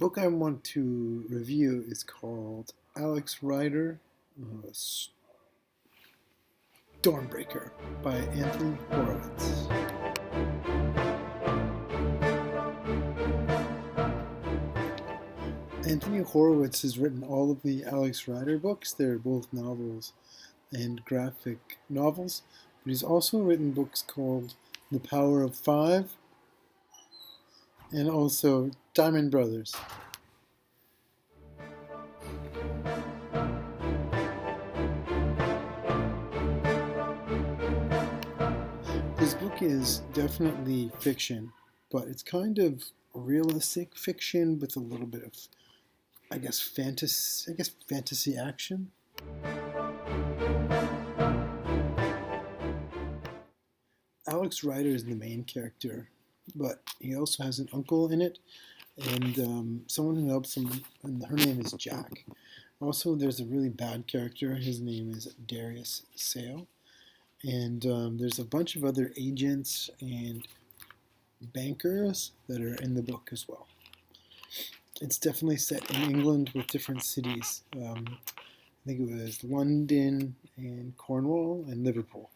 book I want to review is called Alex Rider, Stormbreaker by Anthony Horowitz. Anthony Horowitz has written all of the Alex Rider books. They're both novels and graphic novels, but he's also written books called The Power of Five and also Diamond Brothers. This book is definitely fiction, but it's kind of realistic fiction with a little bit of, fantasy action. Alex Rider is the main character, but he also has an uncle in it, and someone who helps him, and her name is Jack. Also, there's a really bad character. His name is Darius Sale, and there's a bunch of other agents and bankers that are in the book as well. It's definitely set in England with different cities. I think it was London and Cornwall and Liverpool.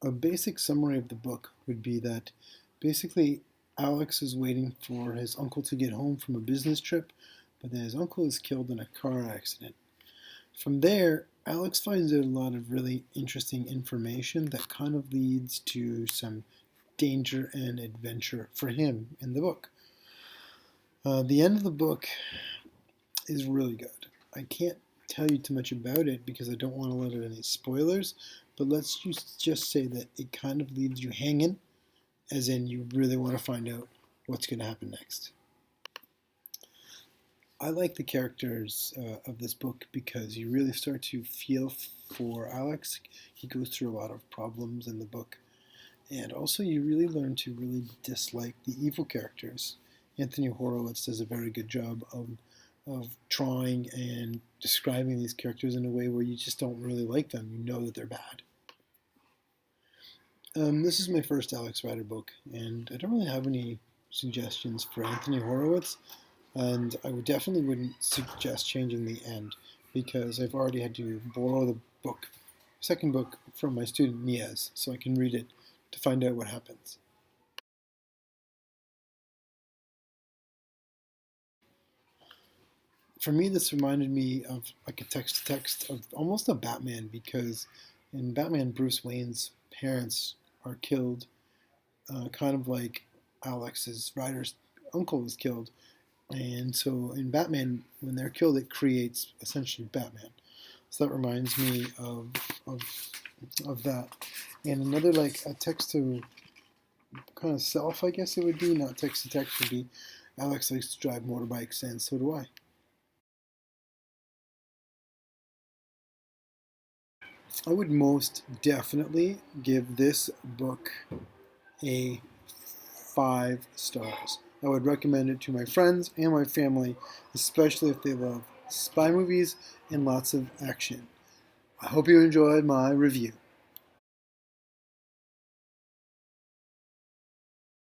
A basic summary of the book would be that basically Alex is waiting for his uncle to get home from a business trip, but then his uncle is killed in a car accident. From there, Alex finds out a lot of really interesting information that kind of leads to some danger and adventure for him in the book. The end of the book is really good. I can't tell you too much about it because I don't want to let out any spoilers, but let's just say that it kind of leaves you hanging, as in you really want to find out what's going to happen next. I like the characters of this book because you really start to feel for Alex. He goes through a lot of problems in the book, and also you really learn to really dislike the evil characters. Anthony Horowitz does a very good job of drawing and describing these characters in a way where you just don't really like them. You know that they're bad. This is my first Alex Rider book, and I don't really have any suggestions for Anthony Horowitz, and I definitely wouldn't suggest changing the end because I've already had to borrow the second book from my student Niaz, so I can read it to find out what happens. For me, this reminded me of like a text-to-text of almost a Batman, because in Batman, Bruce Wayne's parents are killed, kind of like Alex's Rider's uncle was killed. And so in Batman, when they're killed, it creates essentially Batman. So that reminds me of, of that. And another, like a text to kind of self, I guess it would be, not text to text, would be Alex likes to drive motorbikes, and so do I. I would most definitely give this book a 5 stars. I would recommend it to my friends and my family, especially if they love spy movies and lots of action. I hope you enjoyed my review.